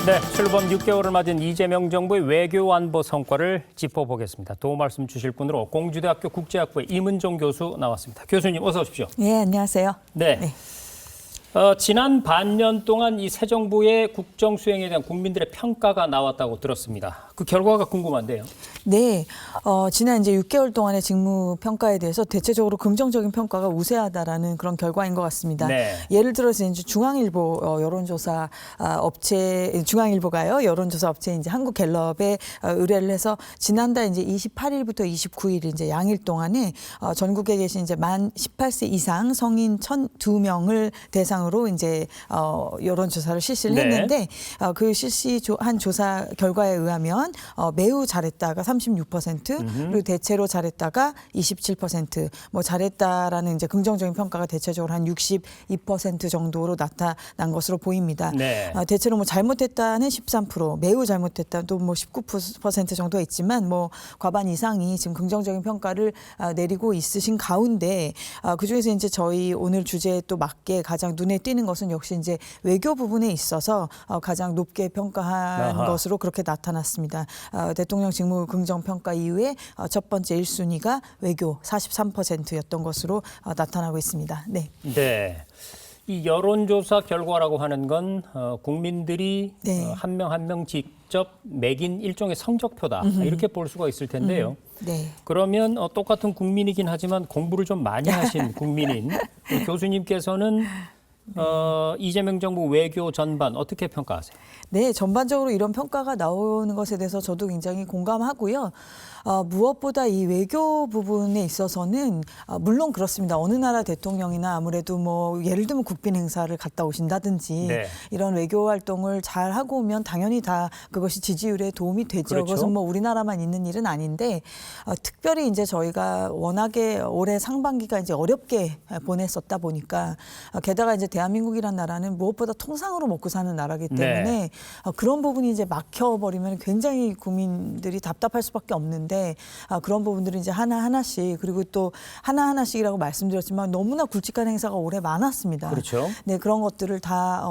네, 출범 6개월을 맞은 이재명 정부의 외교 안보 성과를 짚어보겠습니다. 도움 말씀 주실 분으로 공주대학교 국제학부의 임은정 교수 나왔습니다. 교수님 어서 오십시오. 네, 안녕하세요. 네. 지난 반년 동안 이 새 정부의 국정 수행에 대한 국민들의 평가가 나왔다고 들었습니다. 그 결과가 궁금한데요. 네, 지난 이제 6개월 동안의 직무 평가에 대해서 대체적으로 긍정적인 평가가 우세하다라는 그런 결과인 것 같습니다. 네. 예를 들어서 이제 중앙일보 여론조사 업체 중앙일보가요 여론조사 업체 이제 한국갤럽에 의뢰를 해서 지난달 이제 28일부터 29일 이제 양일 동안에 전국에 계신 이제 만 18세 이상 성인 1,002명을 대상으로 이제 여론조사를 실시를 네. 했는데 그 실시한 조사 결과에 의하면 매우 잘했다가 36%, 그리고 대체로 잘했다가 27%, 뭐 잘했다라는 이제 긍정적인 평가가 대체적으로 한 62% 정도로 나타난 것으로 보입니다. 네. 대체로 뭐 잘못했다는 13%, 매우 잘못했다 또 뭐 19% 정도가 있지만 뭐 과반 이상이 지금 긍정적인 평가를 내리고 있으신 가운데 그중에서 이제 저희 오늘 주제에 또 맞게 가장 눈에 띄는 것은 역시 이제 외교 부분에 있어서 가장 높게 평가한 아하. 것으로 그렇게 나타났습니다. 대통령 직무 긍정 평가 이후에 첫 번째 1순위가 외교 43%였던 것으로 나타나고 있습니다. 네. 네. 이 여론조사 결과라고 하는 건 국민들이 네. 한 명 한 명 직접 매긴 일종의 성적표다. 이렇게 볼 수가 있을 텐데요. 네. 그러면 똑같은 국민이긴 하지만 공부를 좀 많이 하신 국민인 교수님께서는 이재명 정부 외교 전반 어떻게 평가하세요? 네, 전반적으로 이런 평가가 나오는 것에 대해서 저도 굉장히 공감하고요. 무엇보다 이 외교 부분에 있어서는 물론 그렇습니다. 어느 나라 대통령이나 아무래도 뭐 예를 들면 국빈 행사를 갔다 오신다든지 네. 이런 외교 활동을 잘 하고 오면 당연히 다 그것이 지지율에 도움이 되죠. 그렇죠. 그것은 뭐 우리나라만 있는 일은 아닌데 특별히 이제 저희가 워낙에 올해 상반기가 이제 어렵게 보냈었다 보니까 게다가 이제 대한민국이란 나라는 무엇보다 통상으로 먹고 사는 나라기 때문에 네. 그런 부분이 이제 막혀버리면 굉장히 국민들이 답답할 수밖에 없는데 그런 부분들을 이제 하나하나씩 그리고 또 하나하나씩이라고 말씀드렸지만 너무나 굵직한 행사가 올해 많았습니다. 그렇죠. 네, 그런 것들을 다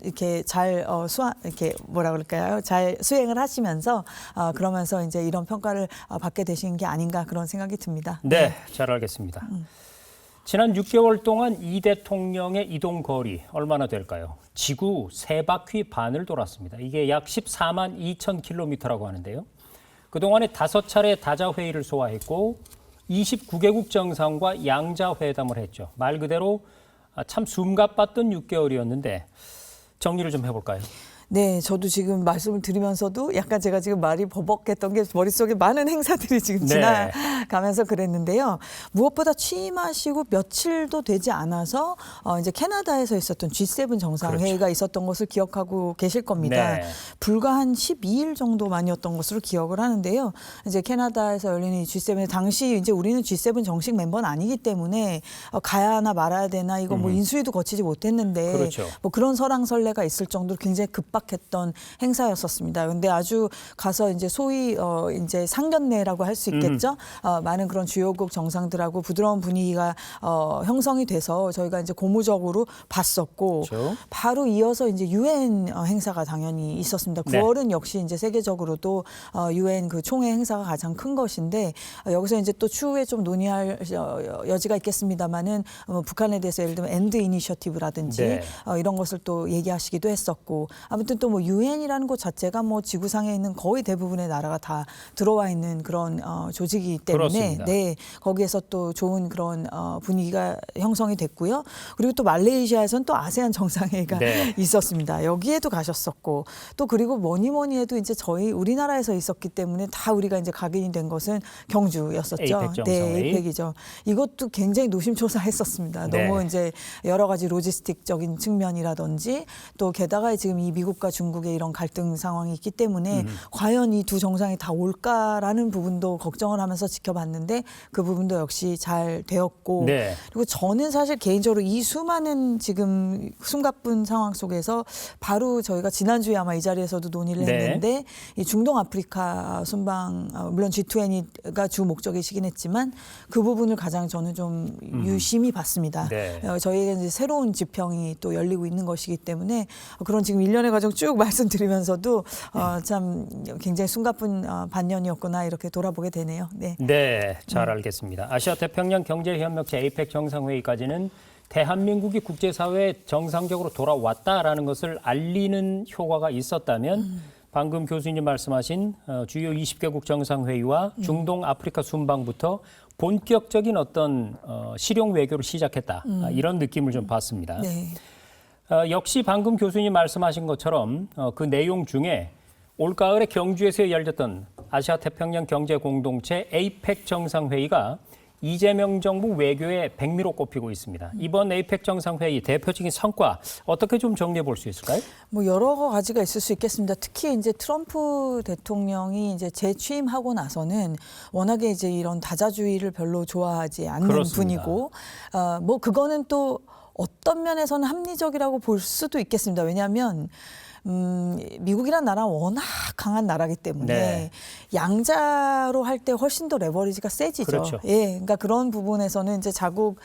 이렇게 잘 이렇게 뭐라 그럴까요? 잘 수행을 하시면서 그러면서 이제 이런 평가를 받게 되신 게 아닌가 그런 생각이 듭니다. 네, 잘 알겠습니다. 지난 6개월 동안 이 대통령의 이동 거리 얼마나 될까요? 지구 3바퀴 반을 돌았습니다. 이게 약 14만 2천 킬로미터라고 하는데요. 그동안에 5차례 다자회의를 소화했고 29개국 정상과 양자회담을 했죠. 말 그대로 참 숨가빴던 6개월이었는데 정리를 좀 해볼까요? 네, 저도 지금 말씀을 드리면서도 약간 제가 지금 말이 버벅했던 게 머릿속에 많은 행사들이 지금 지나가면서 그랬는데요. 무엇보다 취임하시고 며칠도 되지 않아서 이제 캐나다에서 있었던 G7 정상회의가 그렇죠. 있었던 것을 기억하고 계실 겁니다. 네. 불과 한 12일 정도만이었던 것으로 기억을 하는데요. 이제 캐나다에서 열리는 이 G7에 당시 이제 우리는 G7 정식 멤버는 아니기 때문에 가야 하나 말아야 되나 이거 뭐 인수위도 거치지 못했는데 그렇죠. 뭐 그런 설왕설래가 있을 정도로 굉장히 급박했던 행사였었습니다. 근데 아주 가서 이제 소위 이제 상견례라고 할 수 있겠죠. 많은 그런 주요국 정상들하고 부드러운 분위기가 형성이 돼서 저희가 이제 고무적으로 봤었고 그렇죠. 바로 이어서 이제 유엔 행사가 당연히 있었습니다. 네. 9월은 역시 이제 세계적으로도 유엔 그 총회 행사가 가장 큰 것인데 여기서 이제 또 추후에 좀 논의할 여지가 있겠습니다만은 북한에 대해서 예를 들면 엔드 이니셔티브라든지 네. 이런 것을 또 얘기하시기도 했었고 아무튼 또 뭐 유엔이라는 곳 자체가 뭐 지구상에 있는 거의 대부분의 나라가 다 들어와 있는 그런 조직이기 때문에 그렇습니다. 네 거기에서 또 좋은 그런 분위기가 형성이 됐고요. 그리고 또 말레이시아에서는 또 아세안 정상회의가 네. 있었습니다. 여기에도 가셨었고 또 그리고 뭐니 해도 이제 저희 우리나라에서 있었기 때문에 다 우리가 이제 각인이 된 것은 경주였었죠. 에이펙 정상회의. 네, 에이펙이죠. 이것도 굉장히 노심초사했었습니다. 네. 너무 이제 여러 가지 로지스틱적인 측면이라든지 또 게다가 지금 이 미국과 중국의 이런 갈등 상황이 있기 때문에 과연 이 두 정상이 다 올까라는 부분도 걱정을 하면서 지켜봤는데 그 부분도 역시 잘 되었고 네. 그리고 저는 사실 개인적으로 이 수많은 지금 숨가쁜 상황 속에서 바로 저희가 지난주에 아마 이 자리에서도 논의를 네. 했는데 이 중동 아프리카 순방 물론 G20가 주 목적이시긴 했지만 그 부분을 가장 저는 좀 유심히 봤습니다. 네. 저희에게 이제 새로운 지평이 또 열리고 있는 것이기 때문에 그런 지금 일련의 과정 과정 쭉 말씀드리면서도 참 굉장히 숨가쁜 반년이었구나 이렇게 돌아보게 되네요. 네. 네, 잘 알겠습니다. 아시아 태평양 경제협력체 APEC 정상회의까지는 대한민국이 국제사회에 정상적으로 돌아왔다라는 것을 알리는 효과가 있었다면 방금 교수님 말씀하신 주요 20개국 정상회의와 중동 아프리카 순방부터 본격적인 어떤 실용 외교를 시작했다. 이런 느낌을 좀 받습니다. 네. 역시 방금 교수님 말씀하신 것처럼 그 내용 중에 올가을에 경주에서 열렸던 아시아 태평양 경제 공동체 APEC 정상회의가 이재명 정부 외교의 백미로 꼽히고 있습니다. 이번 APEC 정상회의 대표적인 성과 어떻게 좀 정리해 볼 수 있을까요? 뭐 여러 가지가 있을 수 있겠습니다. 특히 이제 트럼프 대통령이 이제 재취임하고 나서는 워낙에 이제 이런 다자주의를 별로 좋아하지 않는 그렇습니다. 분이고, 뭐 그거는 또 어떤 면에서는 합리적이라고 볼 수도 있겠습니다. 왜냐하면 미국이란 나라는 워낙 강한 나라기 때문에 네. 양자로 할 때 훨씬 더 레버리지가 세지죠. 그렇죠. 예, 그러니까 그런 부분에서는 이제 자국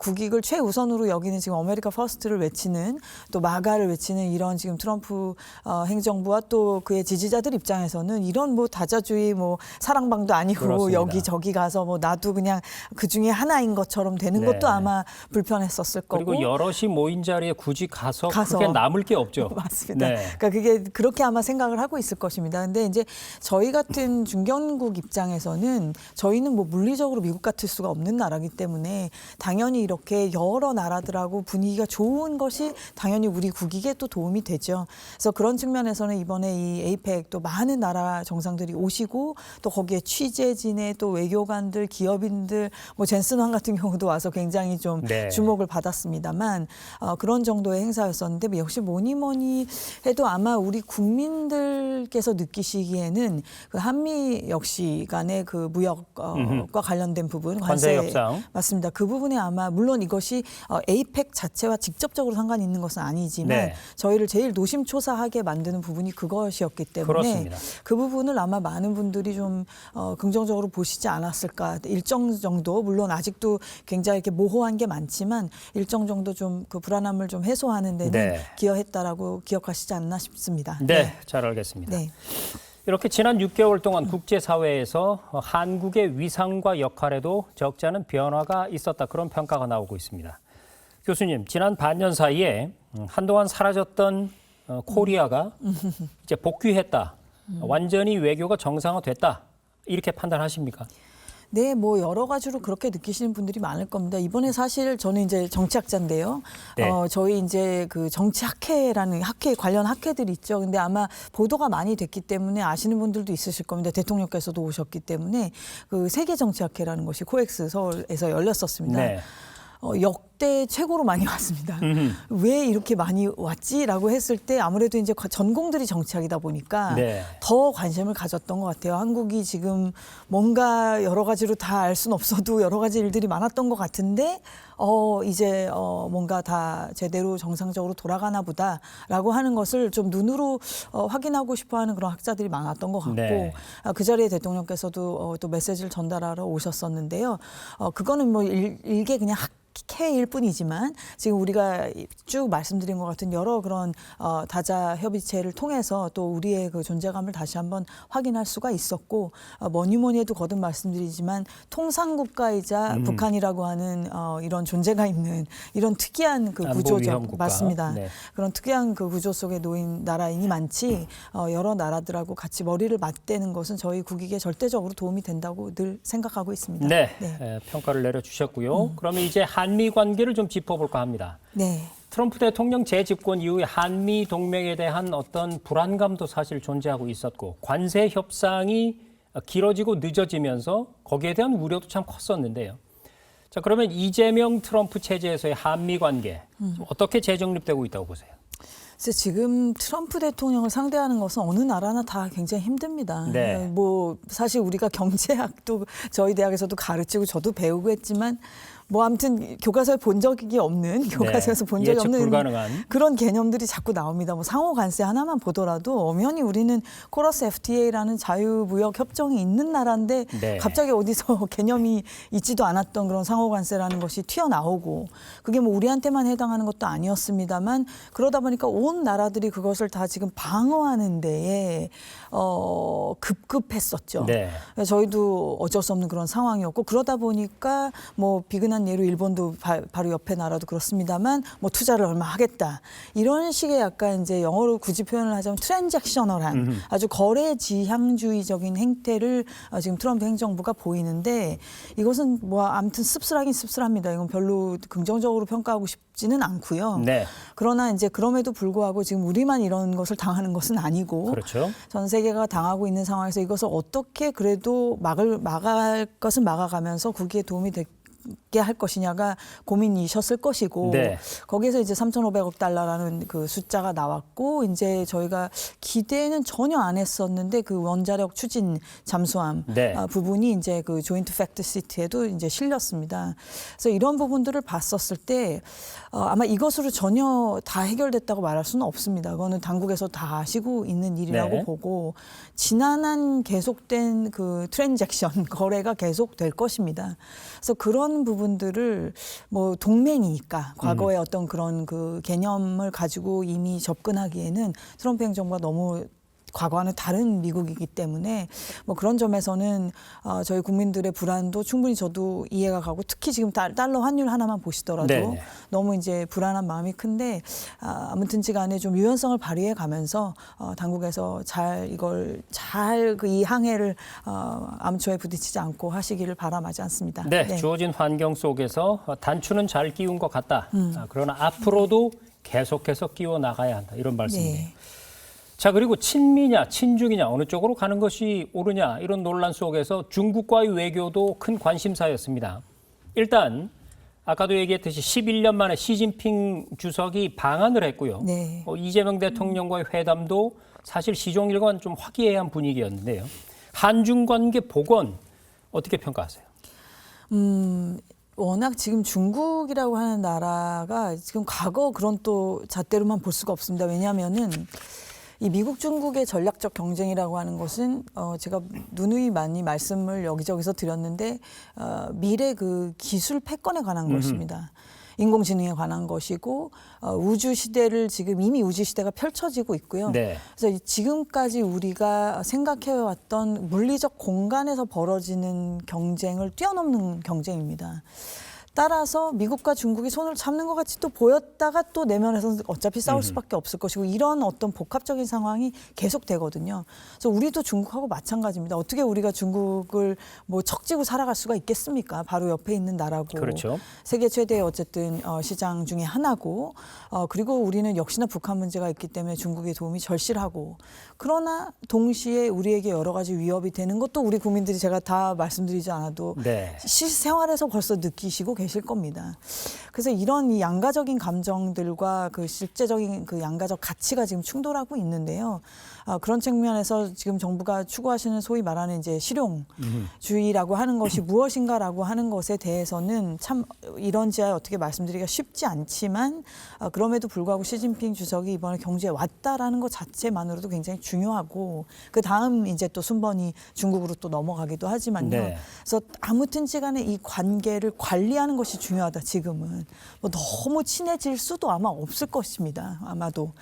국익을 최우선으로 여기는 지금 아메리카 퍼스트를 외치는 또 마가를 외치는 이런 지금 트럼프 행정부와 또 그의 지지자들 입장에서는 이런 뭐 다자주의 뭐 사랑방도 아니고 그렇습니다. 여기 저기 가서 뭐 나도 그냥 그 중에 하나인 것처럼 되는 네. 것도 아마 불편했었을 거고. 그리고 여럿이 모인 자리에 굳이 가서 가서. 크게 남을 게 없죠. 맞습니다. 네. 그러니까 그게 그렇게 아마 생각을 하고 있을 것입니다. 근데 이제 저희 같은 중견국 입장에서는 저희는 뭐 물리적으로 미국 같을 수가 없는 나라기 때문에 당연히 이렇게 여러 나라들하고 분위기가 좋은 것이 당연히 우리 국익에 또 도움이 되죠. 그래서 그런 측면에서는 이번에 이 APEC 또 많은 나라 정상들이 오시고 또 거기에 취재진의 또 외교관들, 기업인들, 뭐 젠슨 황 같은 경우도 와서 굉장히 좀 네. 주목을 받았습니다만 그런 정도의 행사였었는데 뭐 역시 뭐니 해도 아마 우리 국민들께서 느끼시기에는 그 한미 역시 간의 그 무역과 관련된 부분, 관세 협상. 맞습니다. 그 부분에 아마 물론 이것이 APEC 자체와 직접적으로 상관이 있는 것은 아니지만 네. 저희를 제일 노심초사하게 만드는 부분이 그것이었기 때문에 그렇습니다. 그 부분을 아마 많은 분들이 좀 긍정적으로 보시지 않았을까. 일정 정도 물론 아직도 굉장히 이렇게 모호한 게 많지만 일정 정도 좀 그 불안함을 좀 해소하는 데는 네. 기여했다라고 기억하시지 않나 싶습니다. 네, 잘 알겠습니다. 네. 이렇게 지난 6개월 동안 국제사회에서 한국의 위상과 역할에도 적지 않은 변화가 있었다. 그런 평가가 나오고 있습니다. 교수님, 지난 반년 사이에 한동안 사라졌던 코리아가 이제 복귀했다. 완전히 외교가 정상화됐다. 이렇게 판단하십니까? 네, 뭐 여러 가지로 그렇게 느끼시는 분들이 많을 겁니다. 이번에 사실 저는 이제 정치학자인데요. 네. 저희 이제 그 정치학회라는 학회 관련 학회들이 있죠. 근데 아마 보도가 많이 됐기 때문에 아시는 분들도 있으실 겁니다. 대통령께서도 오셨기 때문에 그 세계 정치학회라는 것이 코엑스 서울에서 열렸었습니다. 네. 역대 최고로 많이 왔습니다. 왜 이렇게 많이 왔지라고 했을 때 아무래도 이제 전공들이 정치학이다 보니까 네. 더 관심을 가졌던 것 같아요. 한국이 지금 뭔가 여러 가지로 다 알 수는 없어도 여러 가지 일들이 많았던 것 같은데 이제 뭔가 다 제대로 정상적으로 돌아가나 보다라고 하는 것을 좀 눈으로 확인하고 싶어하는 그런 학자들이 많았던 것 같고 네. 그 자리에 대통령께서도 또 메시지를 전달하러 오셨었는데요. 그거는 뭐 일개 그냥 학회일 뿐이지만 지금 우리가 쭉 말씀드린 것 같은 여러 그런 다자 협의체를 통해서 또 우리의 그 존재감을 다시 한번 확인할 수가 있었고 뭐니 해도 거듭 말씀드리지만 통상국가이자 북한이라고 하는 이런 존재가 있는 이런 특이한 그 구조죠. 위험국가. 맞습니다. 네. 그런 특이한 그 구조 속에 놓인 나라이니 많지 여러 나라들하고 같이 머리를 맞대는 것은 저희 국익에 절대적으로 도움이 된다고 늘 생각하고 있습니다. 네, 평가를 내려주셨고요. 그러면 이제 한미 관계를 좀 짚어볼까 합니다. 네. 트럼프 대통령 재집권 이후에 한미 동맹에 대한 어떤 불안감도 사실 존재하고 있었고 관세 협상이 길어지고 늦어지면서 거기에 대한 우려도 참 컸었는데요. 자, 그러면 이재명 트럼프 체제에서의 한미 관계 어떻게 재정립되고 있다고 보세요? 그래서 지금 트럼프 대통령을 상대하는 것은 어느 나라나 다 굉장히 힘듭니다. 네. 뭐 사실 우리가 경제학도 저희 대학에서도 가르치고 저도 배우고 했지만 뭐 아무튼 교과서에 본 적이 없는 교과서에서 본 적이 예측 없는 불가능한. 그런 개념들이 자꾸 나옵니다. 뭐 상호 관세 하나만 보더라도 엄연히 우리는 코러스 FTA라는 자유무역 협정이 있는 나라인데 네. 갑자기 어디서 개념이 있지도 않았던 그런 상호 관세라는 것이 튀어나오고 그게 뭐 우리한테만 해당하는 것도 아니었습니다만 그러다 보니까 온 나라들이 그것을 다 지금 방어하는 데에 급급했었죠. 네. 저희도 어쩔 수 없는 그런 상황이었고 그러다 보니까 뭐 비근한 예로 일본도 바로 옆에 나라도 그렇습니다만 뭐 투자를 얼마 하겠다 이런 식의 약간 이제 영어로 굳이 표현을 하자면 트랜잭셔널한 아주 거래 지향주의적인 행태를 지금 트럼프 행정부가 보이는데 이것은 뭐 아무튼 씁쓸하긴 씁쓸합니다. 이건 별로 긍정적으로 평가하고 싶지는 않고요. 네. 그러나 이제 그럼에도 불구하고 지금 우리만 이런 것을 당하는 것은 아니고 그렇죠. 전 세계가 당하고 있는 상황에서 이것을 어떻게 그래도 막을 것은 막아가면서 거기에 도움이 되게 할 것이냐가 고민이셨을 것이고 네. 거기에서 이제 3,500억 달러라는 그 숫자가 나왔고 이제 저희가 기대는 전혀 안 했었는데 그 원자력 추진 잠수함 네. 부분이 이제 그 조인트 팩트 시트에도 이제 실렸습니다. 그래서 이런 부분들을 봤었을 때 아마 이것으로 전혀 다 해결됐다고 말할 수는 없습니다. 그거는 당국에서 다 아시고 있는 일이라고 네. 보고 지난한 계속된 그 트랜잭션 거래가 계속될 것입니다. 그래서 그런 부분들을 뭐 동맹이니까 과거의 어떤 그런 그 개념을 가지고 이미 접근하기에는 트럼프 행정부가 너무 과거와는 다른 미국이기 때문에 뭐 그런 점에서는 저희 국민들의 불안도 충분히 저도 이해가 가고 특히 지금 달러 환율 하나만 보시더라도 네네. 너무 이제 불안한 마음이 큰데 아무튼지간에 좀 유연성을 발휘해 가면서 당국에서 잘 이걸 잘 그 이 항해를 암초에 부딪히지 않고 하시기를 바람하지 않습니다. 네, 주어진 환경 속에서 단추는 잘 끼운 것 같다. 그러나 앞으로도 계속해서 끼워 나가야 한다. 이런 말씀이네요. 네. 자, 그리고 친미냐, 친중이냐, 어느 쪽으로 가는 것이 옳으냐, 이런 논란 속에서 중국과의 외교도 큰 관심사였습니다. 일단, 아까도 얘기했듯이 11년 만에 시진핑 주석이 방한을 했고요. 네. 이재명 대통령과의 회담도 사실 시종일관 좀 화기애애한 분위기였는데요. 한중 관계 복원, 어떻게 평가하세요? 워낙 지금 중국이라고 하는 나라가 지금 과거 그런 또 잣대로만 볼 수가 없습니다. 왜냐하면은 이 미국 중국의 전략적 경쟁이라고 하는 것은 제가 누누이 많이 말씀을 여기저기서 드렸는데 미래 그 기술 패권에 관한 것입니다. 인공지능에 관한 것이고 우주 시대를 지금 이미 우주 시대가 펼쳐지고 있고요. 네. 그래서 지금까지 우리가 생각해왔던 물리적 공간에서 벌어지는 경쟁을 뛰어넘는 경쟁입니다. 따라서 미국과 중국이 손을 잡는 것 같이 또 보였다가 또 내면에서는 어차피 싸울 수밖에 없을 것이고 이런 어떤 복합적인 상황이 계속되거든요. 그래서 우리도 중국하고 마찬가지입니다. 어떻게 우리가 중국을 뭐 척지고 살아갈 수가 있겠습니까? 바로 옆에 있는 나라고. 그렇죠. 세계 최대의 어쨌든 시장 중에 하나고 그리고 우리는 역시나 북한 문제가 있기 때문에 중국의 도움이 절실하고 그러나 동시에 우리에게 여러 가지 위협이 되는 것도 우리 국민들이 제가 다 말씀드리지 않아도 네. 실생활에서 벌써 느끼시고 계실 겁니다. 그래서 이런 이 양가적인 감정들과 그 실제적인 그 양가적 가치가 지금 충돌하고 있는데요. 그런 측면에서 지금 정부가 추구하시는 소위 말하는 이제 실용주의라고 하는 것이 무엇인가라고 하는 것에 대해서는 참 이런지야 어떻게 말씀드리기가 쉽지 않지만 그럼에도 불구하고 시진핑 주석이 이번에 경주에 왔다라는 것 자체만으로도 굉장히 중요하고 그 다음 이제 또 순번이 중국으로 또 넘어가기도 하지만요. 네. 그래서 아무튼지간에 이 관계를 관리하는 것이 중요하다. 지금은 뭐 너무 친해질 수도 아마 없을 것입니다. 아마도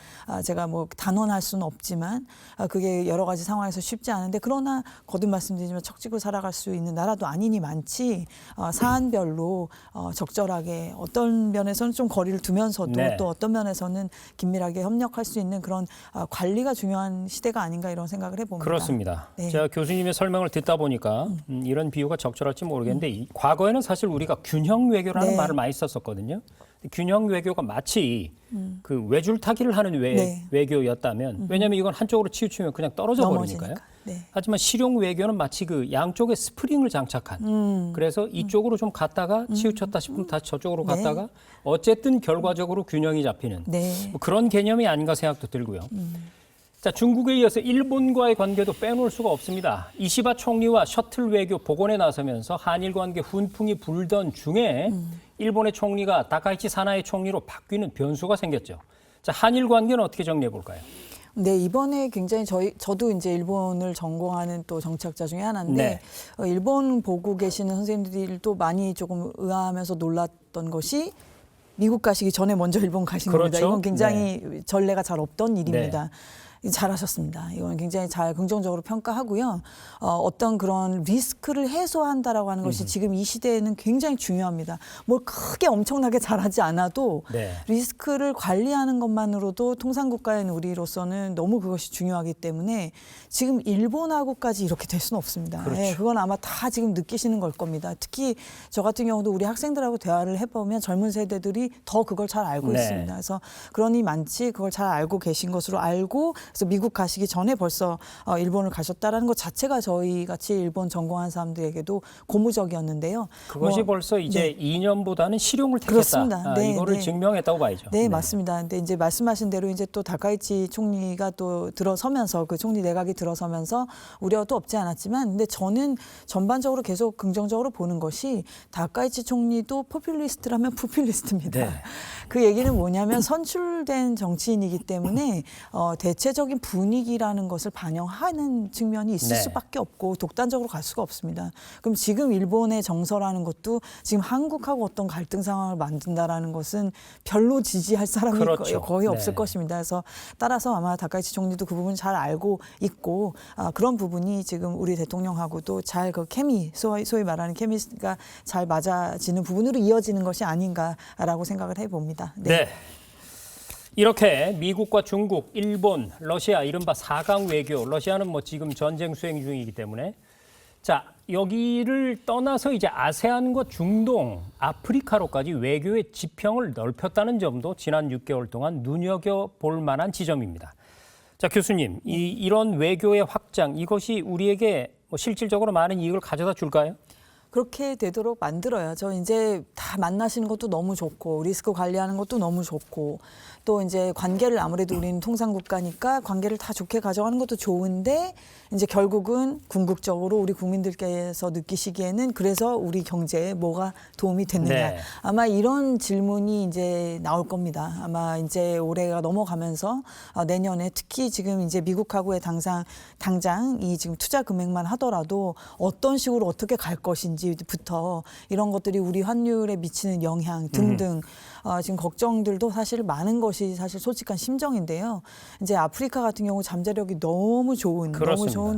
제가 뭐 단언할 수는 없지만 그게 여러 가지 상황에서 쉽지 않은데 그러나 거듭 말씀드리지만 척지고 살아갈 수 있는 나라도 아니니 많지 사안별로 적절하게 어떤 면에서는 좀 거리를 두면서도 네. 또 어떤 면에서는 긴밀하게 협력할 수 있는 그런 관리가 중요한 시대가 아닌가 이런 생각을 해봅니다. 그렇습니다. 네. 제가 교수님의 설명을 듣다 보니까 이런 비유가 적절할지 모르겠는데 과거에는 사실 우리가 균형 외교라는 네. 말을 많이 썼었거든요. 균형 외교가 마치 그 외줄타기를 하는 네. 외교였다면 왜냐하면 이건 한쪽으로 치우치면 그냥 떨어져 버리니까요. 넘어지니까. 네. 하지만 실용 외교는 마치 그 양쪽에 스프링을 장착한 그래서 이쪽으로 좀 갔다가 치우쳤다 싶으면 다시 저쪽으로 네. 갔다가 어쨌든 결과적으로 균형이 잡히는 네. 뭐 그런 개념이 아닌가 생각도 들고요. 자, 중국에 이어서 일본과의 관계도 빼놓을 수가 없습니다. 이시바 총리와 셔틀 외교 복원에 나서면서 한일 관계 훈풍이 불던 중에 일본의 총리가 다카이치 사나이 총리로 바뀌는 변수가 생겼죠. 자, 한일 관계는 어떻게 정리해 볼까요? 네, 이번에 굉장히 저도 이제 일본을 전공하는 또 정치학자 중에 하나인데 일본 보고 계시는 선생님들도 많이 조금 의아하면서 놀랐던 것이 미국 가시기 전에 먼저 일본 가신 겁니다. 그렇죠. 이건 굉장히 전례가 잘 없던 일입니다. 잘하셨습니다. 이건 굉장히 잘 긍정적으로 평가하고요. 어떤 그런 리스크를 해소한다라고 하는 것이 지금 이 시대에는 굉장히 중요합니다. 뭘 크게 엄청나게 잘하지 않아도 리스크를 관리하는 것만으로도 통상국가인 우리로서는 너무 그것이 중요하기 때문에 지금 일본하고까지 이렇게 될 수는 없습니다. 그렇죠. 예, 그건 아마 다 지금 느끼시는 걸 겁니다. 특히 저 같은 경우도 우리 학생들하고 대화를 해보면 젊은 세대들이 더 그걸 잘 알고 있습니다. 그래서 그러니 많지 그걸 잘 알고 계신 것으로 알고 그래서 미국 가시기 전에 벌써 일본을 가셨다라는 것 자체가 저희 같이 일본 전공한 사람들에게도 고무적이었는데요. 그것이 벌써 이제 2년보다는 실용을 택했다. 그렇습니다. 이거를 증명했다고 봐야죠. 네, 맞습니다. 근데 이제 말씀하신 대로 이제 또 다카이치 총리가 또 들어서면서 그 총리 내각이 들어서면서 우려도 없지 않았지만 근데 저는 전반적으로 계속 긍정적으로 보는 것이 다카이치 총리도 포퓰리스트라면 포퓰리스트입니다. 그 얘기는 뭐냐면 선출된 정치인이기 때문에 대체적인 분위기라는 것을 반영하는 측면이 있을 수밖에 없고 독단적으로 갈 수가 없습니다. 그럼 지금 일본의 정서라는 것도 지금 한국하고 어떤 갈등 상황을 만든다라는 것은 별로 지지할 사람이 거의 없을 것입니다. 그래서 따라서 아마 다카이치 총리도 그 부분 잘 알고 있고 그런 부분이 지금 우리 대통령하고도 잘 그 케미 소위 말하는 케미가 잘 맞아지는 부분으로 이어지는 것이 아닌가라고 생각을 해봅니다. 네. 이렇게 미국과 중국, 일본, 러시아 이른바 4강 외교, 러시아는 뭐 지금 전쟁 수행 중이기 때문에 자, 여기를 떠나서 이제 아세안과 중동, 아프리카로까지 외교의 지평을 넓혔다는 점도 지난 6개월 동안 눈여겨볼 만한 지점입니다. 자, 교수님, 이런 외교의 확장, 이것이 우리에게 뭐 실질적으로 많은 이익을 가져다 줄까요? 그렇게 되도록 만들어요. 저 이제 다 만나시는 것도 너무 좋고 리스크 관리하는 것도 너무 좋고 또 이제 관계를 아무래도 우리는 통상국가니까 관계를 다 좋게 가져가는 것도 좋은데 이제 결국은 궁극적으로 우리 국민들께서 느끼시기에는 그래서 우리 경제에 뭐가 도움이 됐느냐. 아마 이런 질문이 이제 나올 겁니다. 아마 이제 올해가 넘어가면서 내년에 특히 지금 이제 미국하고의 당장 이 지금 투자 금액만 하더라도 어떤 식으로 어떻게 갈 것인지부터 이런 것들이 우리 환율에 미치는 영향 등등 지금 걱정들도 사실 많은 것이 사실 솔직한 심정인데요. 이제 아프리카 같은 경우 잠재력이 너무 좋은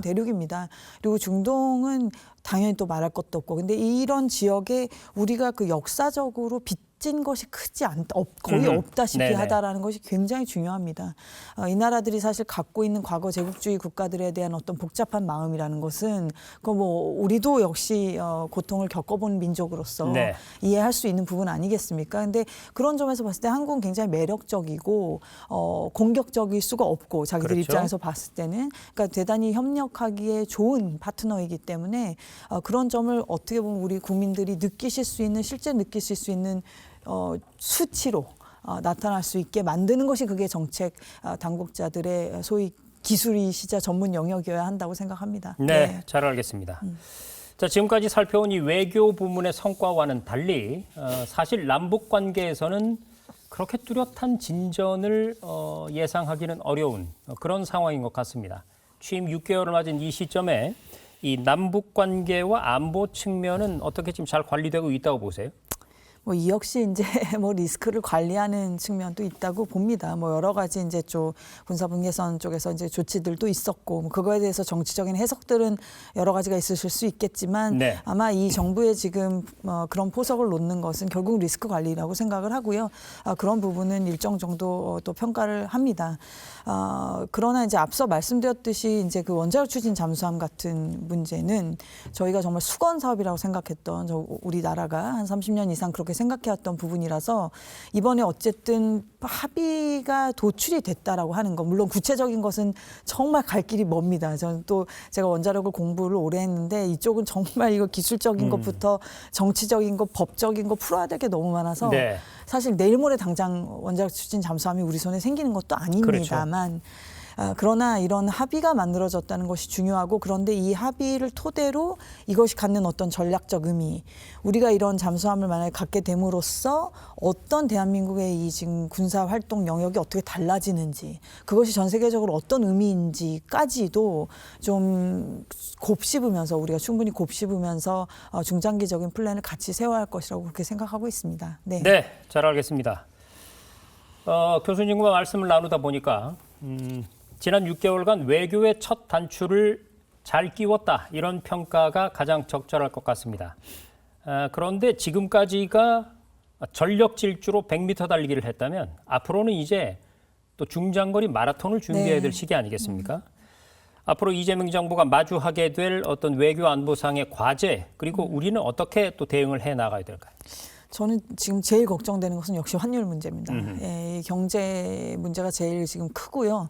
대륙입니다. 그리고 중동은 당연히 또 말할 것도 없고 근데 이런 지역에 우리가 그 역사적으로 빚진 것이 거의 없다시피 하다라는 것이 굉장히 중요합니다. 이 나라들이 사실 갖고 있는 과거 제국주의 국가들에 대한 어떤 복잡한 마음이라는 것은 우리도 역시 고통을 겪어본 민족으로서 이해할 수 있는 부분 아니겠습니까? 근데 그런 점에서 봤을 때 한국은 굉장히 매력적이고 공격적일 수가 없고 자기들 입장에서 봤을 때는 그러니까 대단히 협력하기에 좋은 파트너이기 때문에 그런 점을 어떻게 보면 우리 국민들이 실제 느끼실 수 있는 수치로 나타날 수 있게 만드는 것이 그게 정책 당국자들의 소위 기술이시자 전문 영역이어야 한다고 생각합니다. 네, 잘 알겠습니다. 자, 지금까지 살펴온 이 외교 부문의 성과와는 달리 사실 남북 관계에서는 그렇게 뚜렷한 진전을 예상하기는 어려운 그런 상황인 것 같습니다. 취임 6개월을 맞은 이 시점에 이 남북 관계와 안보 측면은 어떻게 지금 잘 관리되고 있다고 보세요? 이 역시 이제 리스크를 관리하는 측면도 있다고 봅니다. 여러 가지 이제 군사분계선 쪽에서 이제 조치들도 있었고 그거에 대해서 정치적인 해석들은 여러 가지가 있으실 수 있겠지만 아마 이 정부의 지금 그런 포석을 놓는 것은 결국 리스크 관리라고 생각을 하고요. 그런 부분은 일정 정도 또 평가를 합니다. 그러나 이제 앞서 말씀드렸듯이 이제 그 원자력 추진 잠수함 같은 문제는 저희가 정말 수건 사업이라고 생각했던 우리나라가 한 30년 이상 그렇게 생각해왔던 부분이라서 이번에 어쨌든 합의가 도출이 됐다라고 하는 거 물론 구체적인 것은 정말 갈 길이 멉니다. 저는 또 제가 원자력을 공부를 오래 했는데 이쪽은 정말 이거 기술적인 것부터 정치적인 것, 법적인 거 풀어야 될 게 너무 많아서 사실 내일 모레 당장 원자력 추진 잠수함이 우리 손에 생기는 것도 아닙니다만 그러나 이런 합의가 만들어졌다는 것이 중요하고 그런데 이 합의를 토대로 이것이 갖는 어떤 전략적 의미 우리가 이런 잠수함을 만약에 갖게 됨으로써 어떤 대한민국의 이 지금 군사 활동 영역이 어떻게 달라지는지 그것이 전 세계적으로 어떤 의미인지까지도 좀 곱씹으면서 우리가 충분히 곱씹으면서 중장기적인 플랜을 같이 세워야 할 것이라고 그렇게 생각하고 있습니다. 네, 네, 잘 알겠습니다. 교수님과 말씀을 나누다 보니까 지난 6개월간 외교의 첫 단추를 잘 끼웠다 이런 평가가 가장 적절할 것 같습니다. 그런데 지금까지가 전력 질주로 100m 달리기를 했다면 앞으로는 이제 또 중장거리 마라톤을 준비해야 될 시기 아니겠습니까? 앞으로 이재명 정부가 마주하게 될 어떤 외교 안보상의 과제 그리고 우리는 어떻게 또 대응을 해 나가야 될까요? 저는 지금 제일 걱정되는 것은 역시 환율 문제입니다. 예, 이 경제 문제가 제일 지금 크고요.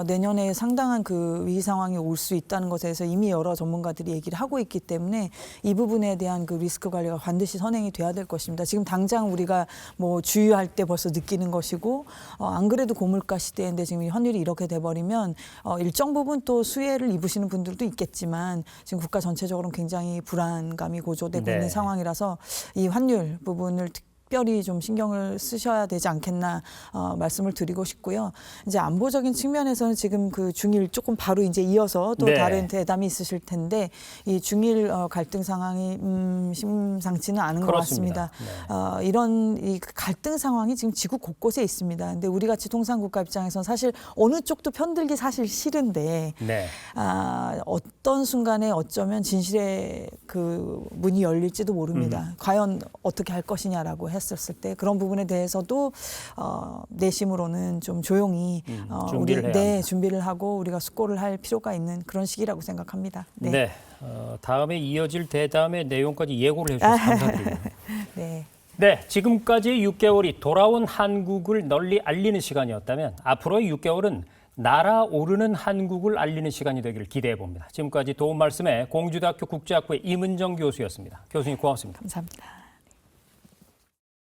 내년에 상당한 그 위기 상황이 올 수 있다는 것에 대해서 이미 여러 전문가들이 얘기를 하고 있기 때문에 이 부분에 대한 그 리스크 관리가 반드시 선행이 돼야 될 것입니다. 지금 당장 우리가 뭐 주유할 때 벌써 느끼는 것이고 안 그래도 고물가 시대인데 지금 이 환율이 이렇게 돼버리면 일정 부분 또 수혜를 입으시는 분들도 있겠지만 지금 국가 전체적으로는 굉장히 불안감이 고조되고 네. 있는 상황이라서 이 환율 부분을 특별히 좀 신경을 쓰셔야 되지 않겠나 말씀을 드리고 싶고요. 이제 안보적인 측면에서는 지금 그 중일 조금 바로 이제 이어서 또 네. 다른 대담이 있으실 텐데 이 중일 갈등 상황이 심상치는 않은 그렇습니다. 것 같습니다. 이런 이 갈등 상황이 지금 지구 곳곳에 있습니다. 근데 우리 같이 통상국가 입장에서는 사실 어느 쪽도 편들기 사실 싫은데 네. 어떤 순간에 어쩌면 진실의 그 문이 열릴지도 모릅니다. 과연 어떻게 할 것이냐라고 했었을 때 그런 부분에 대해서도 내심으로는 좀 조용히 준비를 해야 합니다. 준비를 하고 우리가 숙고를 할 필요가 있는 그런 시기라고 생각합니다. 네. 네. 다음에 이어질 대담의 내용까지 예고를 해주셔서 감사드립니다. 네. 네, 지금까지 6개월이 돌아온 한국을 널리 알리는 시간이었다면 앞으로의 6개월은 날아오르는 한국을 알리는 시간이 되기를 기대해 봅니다. 지금까지 도움 말씀에 공주대학교 국제학부의 임은정 교수였습니다. 교수님 고맙습니다. 감사합니다.